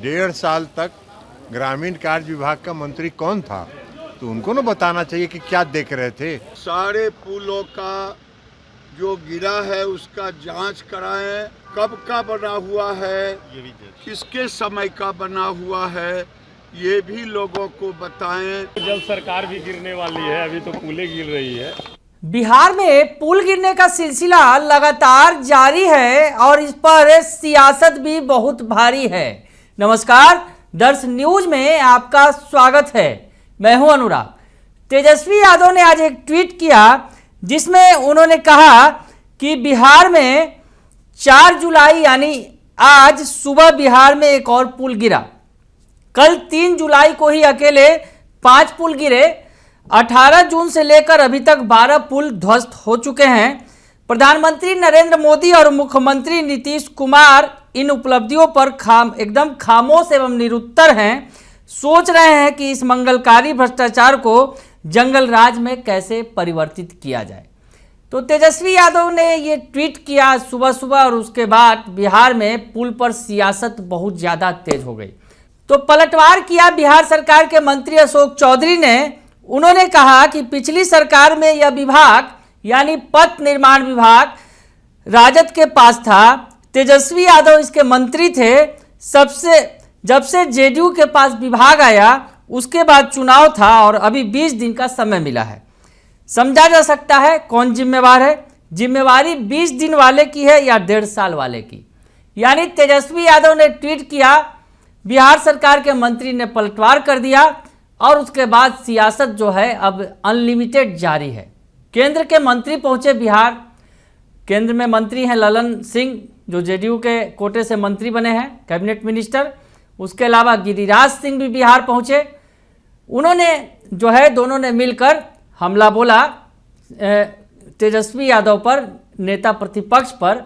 1.5 साल तक ग्रामीण कार्य विभाग का मंत्री कौन था, तो उनको ना बताना चाहिए कि क्या देख रहे थे। सारे पुलों का जो गिरा है उसका जांच कराएं, कब का बना हुआ है, किसके समय का बना हुआ है, ये भी लोगों को बताएं। जब सरकार भी गिरने वाली है, अभी तो पुलें गिर रही है। बिहार में पुल गिरने का सिलसिला लगातार जारी है और इस पर सियासत भी बहुत भारी है। नमस्कार, दर्श न्यूज में आपका स्वागत है। मैं हूं अनुराग। तेजस्वी यादव ने आज एक ट्वीट किया जिसमें उन्होंने कहा कि बिहार में 4 जुलाई यानी आज सुबह बिहार में एक और पुल गिरा। कल 3 जुलाई को ही अकेले 5 पुल गिरे। 18 जून से लेकर अभी तक 12 पुल ध्वस्त हो चुके हैं। प्रधानमंत्री नरेंद्र मोदी और मुख्यमंत्री नीतीश कुमार इन उपलब्धियों पर एकदम खामोश एवं निरुत्तर हैं। सोच रहे हैं कि इस मंगलकारी भ्रष्टाचार को जंगल राज में कैसे परिवर्तित किया जाए। तो तेजस्वी यादव ने ये ट्वीट किया सुबह सुबह और उसके बाद बिहार में पुल पर सियासत बहुत ज़्यादा तेज हो गई। तो पलटवार किया बिहार सरकार के मंत्री अशोक चौधरी ने। उन्होंने कहा कि पिछली सरकार में यह विभाग यानी पथ निर्माण विभाग राजद के पास था। तेजस्वी यादव इसके मंत्री थे। जब से जेडीयू के पास विभाग आया उसके बाद चुनाव था और अभी 20 दिन का समय मिला है। समझा जा सकता है कौन जिम्मेवार है। जिम्मेवारी 20 दिन वाले की है या 1.5 साल वाले की। यानी तेजस्वी यादव ने ट्वीट किया, बिहार सरकार के मंत्री ने पलटवार कर दिया और उसके बाद सियासत जो है अब अनलिमिटेड जारी है। केंद्र के मंत्री पहुंचे बिहार। केंद्र में मंत्री हैं ललन सिंह जो जेडीयू के कोटे से मंत्री बने हैं, कैबिनेट मिनिस्टर। उसके अलावा गिरिराज सिंह भी बिहार पहुंचे। उन्होंने जो है दोनों ने मिलकर हमला बोला तेजस्वी यादव पर, नेता प्रतिपक्ष पर।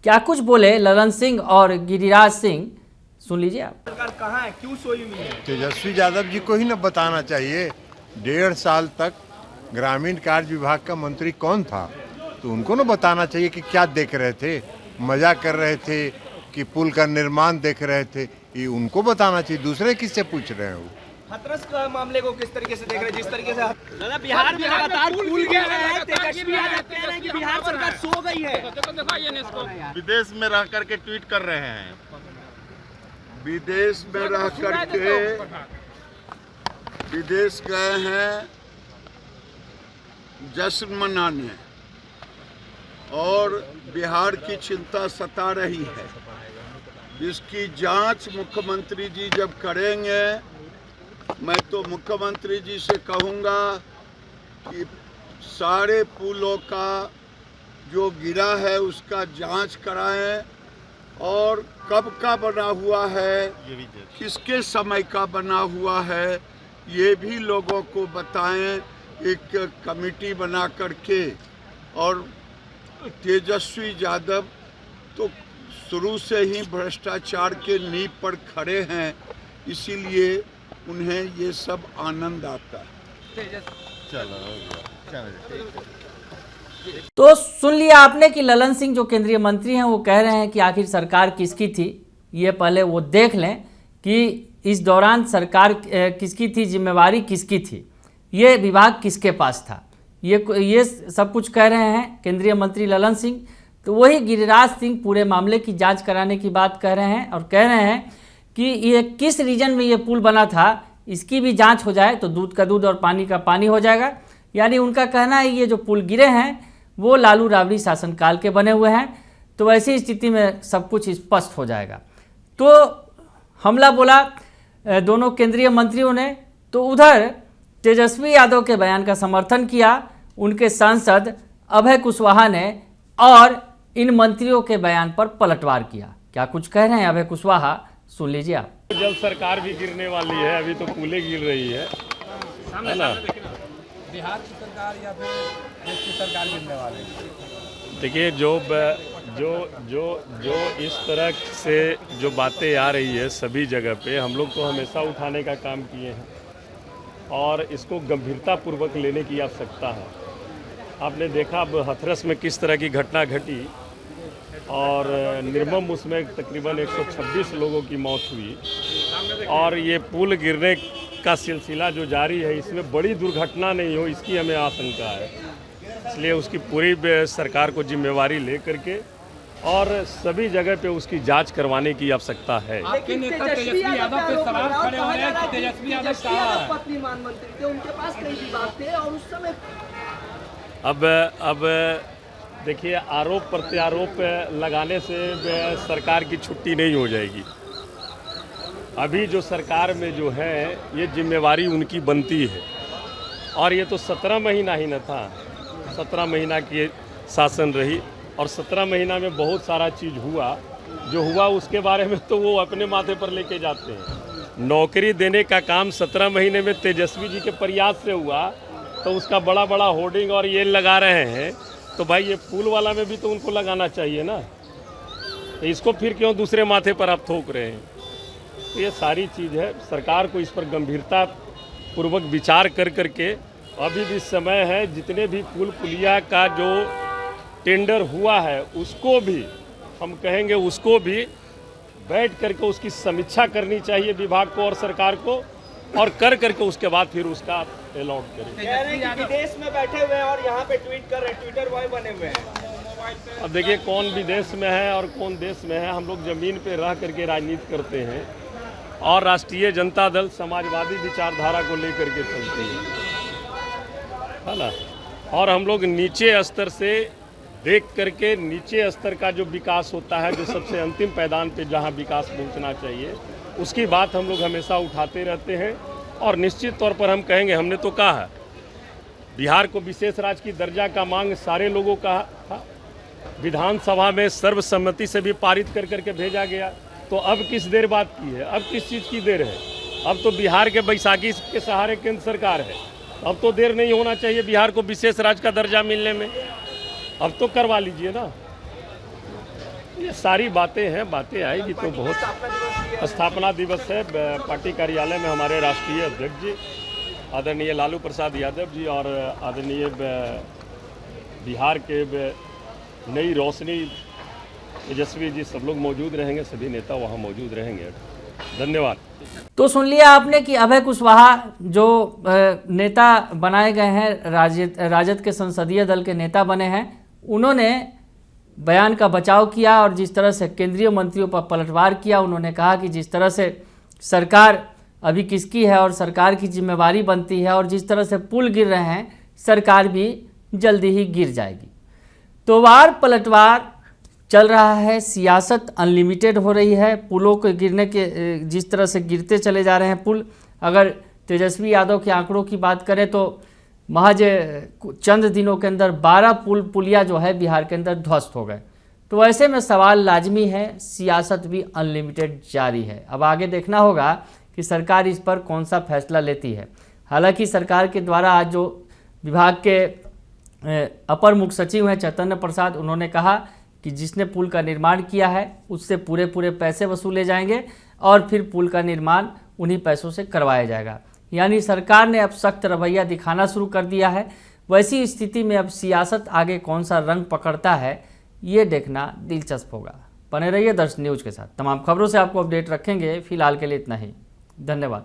क्या कुछ बोले ललन सिंह और गिरिराज सिंह, सुन लीजिए आप। सरकार कहाँ है, क्यों सोई हुई है? तेजस्वी यादव जी को ही ना बताना चाहिए। 1.5 साल तक ग्रामीण कार्य विभाग का मंत्री कौन था, तो उनको ना बताना चाहिए कि क्या देख रहे थे, मजा कर रहे थे कि पुल का निर्माण देख रहे थे। ये उनको बताना चाहिए, दूसरे किससे पूछ रहे हैं वो। हाथरस का मामले को किस तरीके से देख रहे हैं? जिस तरीके से बिहार में लगातार पुल गिर रहे हैं, तेजस्वी यादव कह रहे हैं कि बिहार सरकार सो गई है। विदेश में रह करके ट्वीट कर रहे हैं। विदेश में रह करके विदेश गए हैं जश्न मनाने और बिहार की चिंता सता रही है। इसकी जांच मुख्यमंत्री जी जब करेंगे, मैं तो मुख्यमंत्री जी से कहूँगा कि सारे पुलों का जो गिरा है उसका जांच कराएं और कब का बना हुआ है, किसके समय का बना हुआ है, ये भी लोगों को बताएं एक कमेटी बना करके। और तेजस्वी यादव तो शुरू से ही भ्रष्टाचार के नींव पर खड़े हैं, इसीलिए उन्हें ये सब आनंद आता है। तो सुन लिया आपने कि ललन सिंह जो केंद्रीय मंत्री हैं वो कह रहे हैं कि आखिर सरकार किसकी थी, ये पहले वो देख लें कि इस दौरान सरकार किसकी थी, जिम्मेवारी किसकी थी, ये विभाग किसके पास था। ये सब कुछ कह रहे हैं केंद्रीय मंत्री ललन सिंह। तो वही गिरिराज सिंह पूरे मामले की जांच कराने की बात कह रहे हैं और कह रहे हैं कि ये किस रीजन में ये पुल बना था इसकी भी जांच हो जाए तो दूध का दूध और पानी का पानी हो जाएगा। यानी उनका कहना है ये जो पुल गिरे हैं वो लालू राबड़ी शासनकाल के बने हुए हैं, तो ऐसी स्थिति में सब कुछ स्पष्ट हो जाएगा। तो हमला बोला दोनों केंद्रीय मंत्रियों ने। तो उधर तेजस्वी यादव के बयान का समर्थन किया उनके सांसद अभय कुशवाहा ने और इन मंत्रियों के बयान पर पलटवार किया। क्या कुछ कह रहे हैं अभय कुशवाहा, सुन लीजिए आप। जब सरकार भी गिरने वाली है, अभी तो पुलें गिर रही है ना। बिहार की सरकार या फिर देश की सरकार गिरने वाली? देखिए जो इस तरह से जो बातें आ रही है सभी जगह पे, हम लोग तो हमेशा उठाने का काम किए हैं और इसको गंभीरतापूर्वक लेने की आवश्यकता है। आपने देखा अब हाथरस में किस तरह की घटना घटी और निर्मम उसमें तकरीबन 126 लोगों की मौत हुई। और ये पुल गिरने का सिलसिला जो जारी है, इसमें बड़ी दुर्घटना नहीं हो, इसकी हमें आशंका है। इसलिए उसकी पूरी सरकार को जिम्मेवारी ले करके और सभी जगह पे उसकी जांच करवाने की आवश्यकता है। आपके नेता तेजस्वी यादव पे सवाल खड़े हो रहे हैं कि तेजस्वी यादव कहाँ है? पत्नी मान मंत्री थे, उनके पास कई विभाग थे और उस समय अब देखिए, आरोप प्रत्यारोप लगाने से सरकार की छुट्टी नहीं हो जाएगी। अभी जो सरकार में जो है ये जिम्मेवारी उनकी बनती है, और ये तो 17 महीना ही न था, 17 महीना की शासन रही और 17 महीना में बहुत सारा चीज़ हुआ। जो हुआ उसके बारे में तो वो अपने माथे पर लेके जाते हैं। नौकरी देने का काम 17 महीने में तेजस्वी जी के प्रयास से हुआ, तो उसका बड़ा बड़ा होर्डिंग और ये लगा रहे हैं, तो भाई ये पुल वाला में भी तो उनको लगाना चाहिए ना। तो इसको फिर क्यों दूसरे माथे पर आप थोक रहे हैं? तो ये सारी चीज़ है, सरकार को इस पर गंभीरता पूर्वक विचार कर करके अभी भी समय है। जितने भी पुल पुलिया का जो टेंडर हुआ है उसको भी हम कहेंगे, उसको भी बैठ करके उसकी समीक्षा करनी चाहिए विभाग को और सरकार को, और कर करके उसके बाद फिर उसका अलॉट करें। कह रहे हैं कि विदेश में बैठे हुए हैं और यहाँ पे ट्वीट कर रहे हैं, ट्विटर बॉय बने हुए हैं। अब देखिए, कौन विदेश में है और कौन देश में है। हम लोग ज़मीन पे रह करके राजनीति करते हैं और राष्ट्रीय जनता दल समाजवादी विचारधारा को लेकर के चलती है ना। और हम लोग नीचे स्तर से देख करके, नीचे स्तर का जो विकास होता है, जो सबसे अंतिम पैदान पे जहाँ विकास पहुँचना चाहिए, उसकी बात हम लोग हमेशा उठाते रहते हैं। और निश्चित तौर पर हम कहेंगे, हमने तो कहा है बिहार को विशेष राज्य की दर्जा का मांग सारे लोगों का था, विधानसभा में सर्वसम्मति से भी पारित कर करके भेजा गया। तो अब किस देर बात की है? अब किस चीज़ की देर है? अब तो बिहार के बैसाखी के सहारे केंद्र सरकार है, अब तो देर नहीं होना चाहिए बिहार को विशेष राज्य का दर्जा मिलने में। अब तो करवा लीजिए ना। ये सारी बातें हैं, बातें आएगी तो बहुत। स्थापना दिवस है पार्टी कार्यालय में, हमारे राष्ट्रीय अध्यक्ष जी आदरणीय लालू प्रसाद यादव जी और आदरणीय बिहार के नई रोशनी तेजस्वी जी सब लोग मौजूद रहेंगे, सभी नेता वहाँ मौजूद रहेंगे। धन्यवाद। तो सुन लिया आपने कि अभय कुशवाहा जो नेता बनाए गए हैं, राजद के संसदीय दल के नेता बने हैं, उन्होंने बयान का बचाव किया और जिस तरह से केंद्रीय मंत्रियों पर पलटवार किया। उन्होंने कहा कि जिस तरह से सरकार अभी किसकी है और सरकार की जिम्मेवारी बनती है, और जिस तरह से पुल गिर रहे हैं, सरकार भी जल्दी ही गिर जाएगी। तो वार पलटवार चल रहा है, सियासत अनलिमिटेड हो रही है। पुलों के गिरने के जिस तरह से गिरते चले जा रहे हैं पुल, अगर तेजस्वी यादव के आंकड़ों की बात करें तो महज चंद दिनों के अंदर 12 पुलिया जो है बिहार के अंदर ध्वस्त हो गए। तो ऐसे में सवाल लाजमी है, सियासत भी अनलिमिटेड जारी है। अब आगे देखना होगा कि सरकार इस पर कौन सा फैसला लेती है। हालांकि सरकार के द्वारा आज जो विभाग के अपर मुख्य सचिव हैं चैतन्य प्रसाद, उन्होंने कहा कि जिसने पुल का निर्माण किया है उससे पूरे पैसे वसूले जाएंगे और फिर पुल का निर्माण उन्हीं पैसों से करवाया जाएगा। यानी सरकार ने अब सख्त रवैया दिखाना शुरू कर दिया है। वैसी स्थिति में अब सियासत आगे कौन सा रंग पकड़ता है, ये देखना दिलचस्प होगा। बने रहिए दर्शन न्यूज़ के साथ, तमाम खबरों से आपको अपडेट रखेंगे। फिलहाल के लिए इतना ही, धन्यवाद।